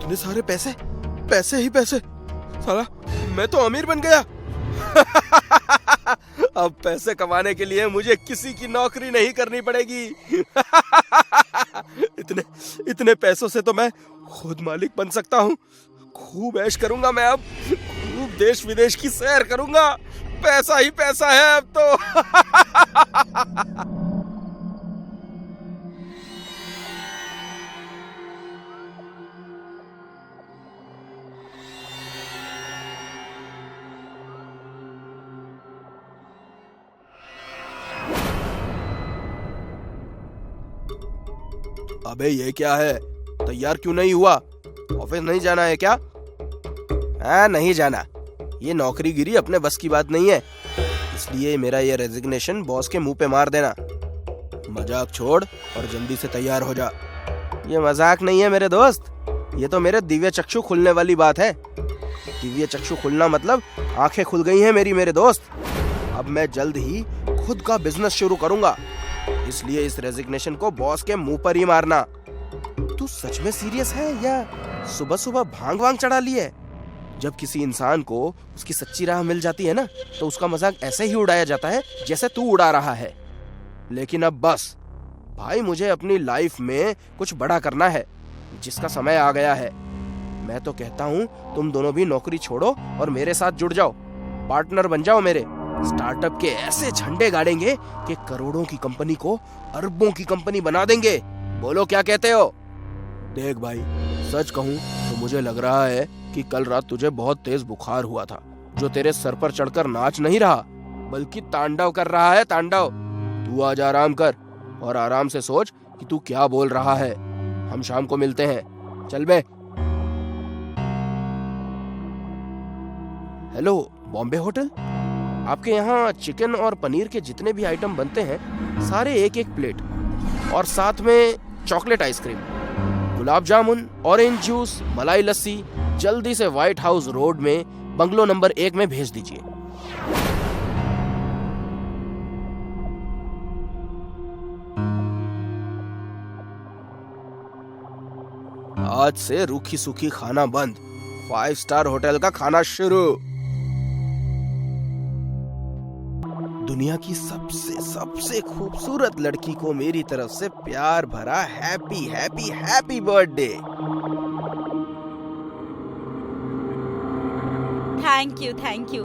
इतने सारे पैसे, पैसे ही पैसे। साला मैं तो अमीर बन गया। अब पैसे कमाने के लिए मुझे किसी की नौकरी नहीं करनी पड़ेगी। इतने पैसों से तो मैं खुद मालिक बन सकता हूँ। खूब ऐश करूंगा मैं अब, खूब देश विदेश की सैर करूंगा। पैसा ही पैसा है अब तो। अबे ये क्या है? तैयार क्यों नहीं हुआ? ऑफिस नहीं जाना है क्या? हाँ, नहीं जाना। ये नौकरीगिरी अपने बस की बात नहीं है, इसलिए मेरा ये रेजिग्नेशन बॉस के मुंह पे मार देना। मजाक छोड़ और जल्दी से तैयार हो जा। ये मजाक नहीं है मेरे दोस्त, ये तो मेरे दिव्य चक्षु खुलने वाली बात है। दिव्य चक्षु खुलना मतलब आंखें खुल गई हैं मेरे दोस्त। अब मैं जल्द ही खुद का बिजनेस शुरू करूंगा, इसलिए इस रेजिग्नेशन को बॉस के मुंह पर ही मारना। तू सच में सीरियस है या सुबह सुबह भांग वांग चढ़ा ली है? जब किसी इंसान को उसकी सच्ची राह मिल जाती है ना, तो उसका मजाक ऐसे ही उड़ाया जाता है जैसे तू उड़ा रहा है। लेकिन अब बस भाई, मुझे अपनी लाइफ में कुछ बड़ा करना है, जिसका समय आ गया है। मैं तो कहता हूँ तुम दोनों भी नौकरी छोड़ो और मेरे साथ जुड़ जाओ, पार्टनर बन जाओ मेरे। स्टार्टअप के ऐसे झंडे गाड़ेंगे कि करोड़ों की कंपनी को अरबों की कंपनी बना देंगे। बोलो क्या कहते हो? देख भाई, सच कहूँ तो मुझे लग रहा है कि कल रात तुझे बहुत तेज बुखार हुआ था, जो तेरे सर पर चढ़कर नाच नहीं रहा बल्कि तांडव कर रहा है, तांडव। तू आज आराम कर और आराम से सोच कि तू क्या बोल रहा है। हम शाम को मिलते हैं, चल बे। Hello, Bombay hotel. आपके यहाँ चिकन और पनीर के जितने भी आइटम बनते हैं सारे एक एक प्लेट, और साथ में chocolate ice cream, gulab jamun, orange juice, मलाई लस्सी जल्दी से व्हाइट हाउस रोड में बंगलो नंबर 1 में भेज दीजिए। आज से रूखी सूखी खाना बंद, 5 स्टार होटल का खाना शुरू। दुनिया की सबसे सबसे खूबसूरत लड़की को मेरी तरफ से प्यार भरा happy happy happy birthday. Thank you.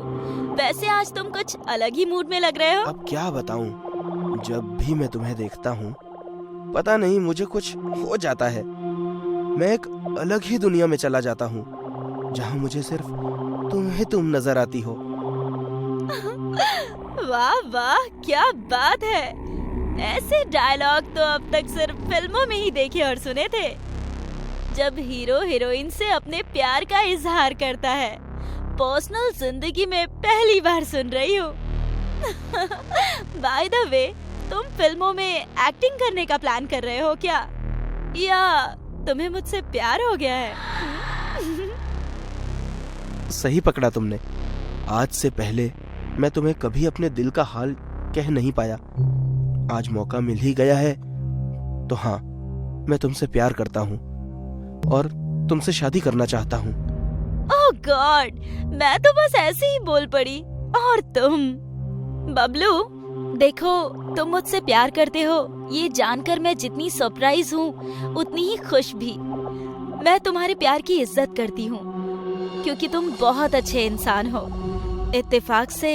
वैसे आज तुम कुछ अलग ही मूड में लग रहे हो। अब क्या बताऊं, जब भी मैं तुम्हें देखता हूँ पता नहीं मुझे कुछ हो जाता है। मैं एक अलग ही दुनिया में चला जाता हूँ, जहाँ मुझे सिर्फ तुम नजर आती हो। वाह वाह, क्या बात है। ऐसे डायलॉग तो अब तक सिर्फ फिल्मों में ही देखे और सुने थे, जब हीरो हीरोइन से अपने प्यार का इजहार करता है। पर्सनल जिंदगी में पहली बार सुन रही हूँ। बाय द वे, तुम फिल्मों में एक्टिंग करने का प्लान कर रहे हो क्या, या तुम्हें मुझसे प्यार हो गया है? सही पकड़ा तुमने। आज से पहले मैं तुम्हें कभी अपने दिल का हाल कह नहीं पाया। आज मौका मिल ही गया है, तो हाँ, मैं तुमसे प्यार करता हूँ और तुमसे शादी करना चाहता हूँ। ओह गॉड, मैं तो बस ऐसे ही बोल पड़ी। और तुम? बबलू, देखो, तुम मुझसे प्यार करते हो ये जानकर मैं जितनी सरप्राइज हूँ उतनी ही खुश भी। मैं तुम्हारे प्यार की इज्जत करती हूँ क्योंकि तुम बहुत अच्छे इंसान हो। इत्तेफाक से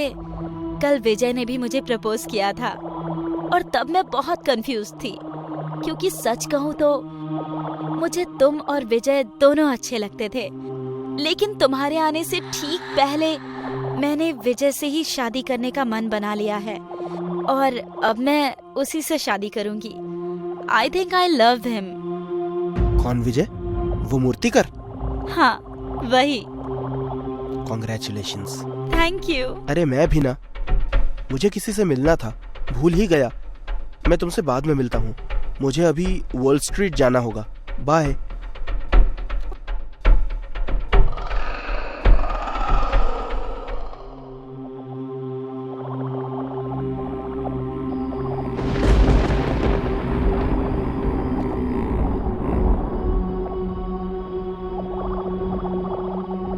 कल विजय ने भी मुझे प्रपोज किया था और तब मैं बहुत कंफ्यूज थी, क्योंकि सच कहूँ तो मुझे तुम और विजय दोनों अच्छे लगते थे। लेकिन तुम्हारे आने से ठीक पहले मैंने विजय से ही शादी करने का मन बना लिया है और अब मैं उसी से शादी करूंगी। I think I love him. कौन विजय? वो मूर्तिकर? हाँ, वही। कॉन्ग्रेचुलेशंस। Thank you. अरे मैं भी ना, मुझे किसी से मिलना था, भूल ही गया। मैं तुमसे बाद में मिलता हूँ, मुझे अभी वॉल स्ट्रीट जाना होगा। बाय।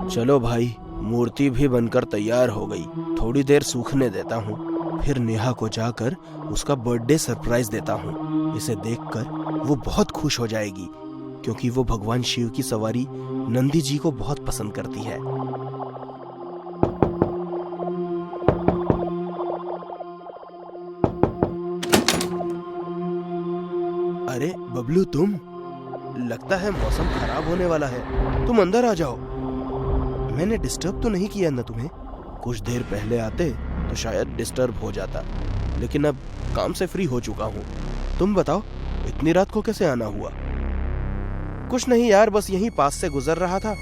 चलो भाई, मूर्ति भी बनकर तैयार हो गई। थोड़ी देर सूखने देता हूँ, फिर नेहा को जाकर उसका बर्थडे सरप्राइज देता हूँ। इसे देखकर वो बहुत खुश हो जाएगी, क्योंकि वो भगवान शिव की सवारी नंदी जी को बहुत पसंद करती है। अरे बबलू, तुम? लगता है मौसम खराब होने वाला है, तुम अंदर आ जाओ। मैंने डिस्टर्ब तो नहीं किया ना तुम्हें? कुछ देर पहले आते तो शायद डिस्टर्ब हो जाता, लेकिन अब काम से फ्री हो चुका हूँ। तुम बताओ, इतनी रात को कैसे आना हुआ? कुछ नहीं यार, बस यहीं पास से गुजर रहा था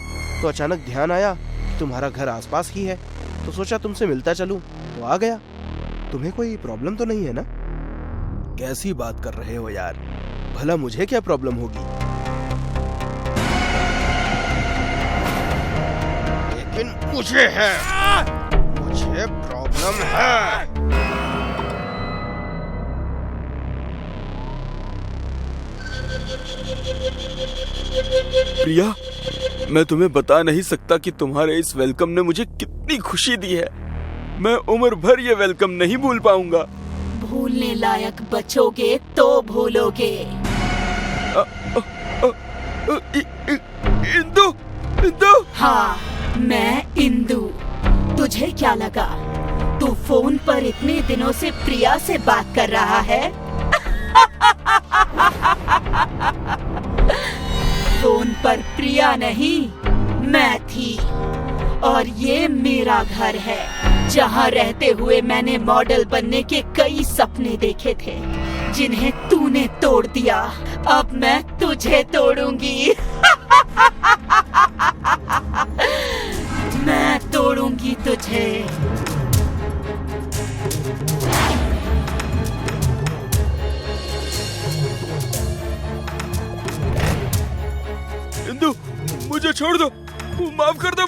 तो अचानक ध्यान आया कि तुम्हारा घर आसपास ही है, तो सोचा तुमसे मिलता चलूं, तो आ गया। तुम्हें कोई प्रॉब्लम तो नहीं है ना? कैसी बात कर रहे हो यार, भला मुझे क्या प्रॉब्लम होगी? लेकिन मुझे प्रॉब्लम है। प्रिया, मैं तुम्हें बता नहीं सकता कि तुम्हारे इस वेलकम ने मुझे कितनी खुशी दी है। मैं उम्र भर ये वेलकम नहीं भूल पाऊंगा। भूलने लायक बचोगे तो भूलोगे। इंदु, इंदु। हाँ, मैं इंदु। तुझे क्या लगा तू फोन पर इतने दिनों से प्रिया से बात कर रहा है? फोन पर प्रिया नहीं, मैं थी। और ये मेरा घर है, जहाँ रहते हुए मैंने मॉडल बनने के कई सपने देखे थे, जिन्हें तूने तोड़ दिया। अब मैं तुझे तोड़ूंगी। मैं तोड़ूंगी तुझे। इंदु, मुझे छोड़ दो, माफ कर दो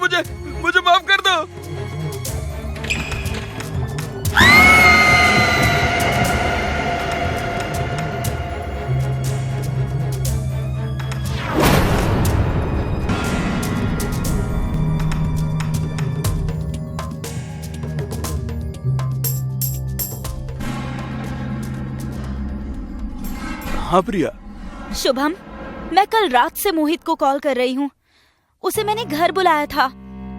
मुझे माफ कर दो। हाँ प्रिया। शुभम, मैं कल रात से मोहित को कॉल कर रही हूँ। उसे मैंने घर बुलाया था,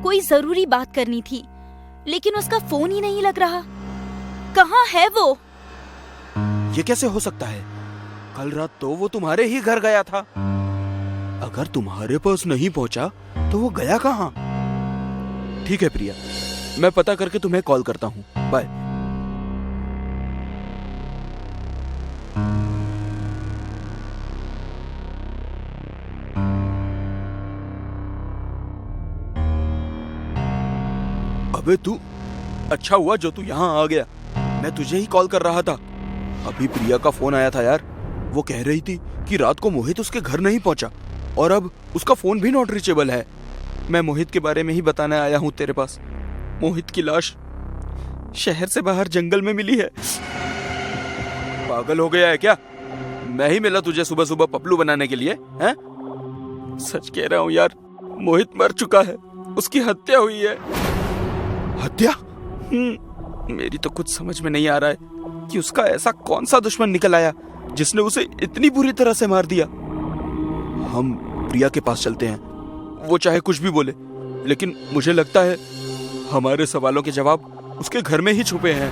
कोई जरूरी बात करनी थी, लेकिन उसका फोन ही नहीं लग रहा। कहाँ है वो? ये कैसे हो सकता है? कल रात तो वो तुम्हारे ही घर गया था। अगर तुम्हारे पास नहीं पहुंचा तो वो गया कहाँ? ठीक है प्रिया, मैं पता करके तुम्हें कॉल करता हूँ। बाय। अबे तू, अच्छा हुआ जो तू यहाँ आ गया। मैं तुझे ही कॉल कर रहा था। अभी प्रिया का फोन आया था यार। वो कह रही थी कि रात को मोहित उसके घर नहीं पहुंचा और अब उसका फोन भी नॉट रीचेबल है। मैं मोहित के बारे में ही बताने आया हूँ तेरे पास। मोहित की लाश शहर से बाहर जंगल में मिली है। पागल हो गया है क्या? मैं ही मिला तुझे सुबह सुबह पपलू बनाने के लिए, हैं? सच कह रहा हूँ यार, मोहित मर चुका है, उसकी हत्या हुई है। हत्या? मेरी तो कुछ समझ में नहीं आ रहा है कि उसका ऐसा कौन सा दुश्मन निकल आया जिसने उसे इतनी बुरी तरह से मार दिया। हम प्रिया के पास चलते हैं, वो चाहे कुछ भी बोले, लेकिन मुझे लगता है हमारे सवालों के जवाब उसके घर में ही छुपे हैं।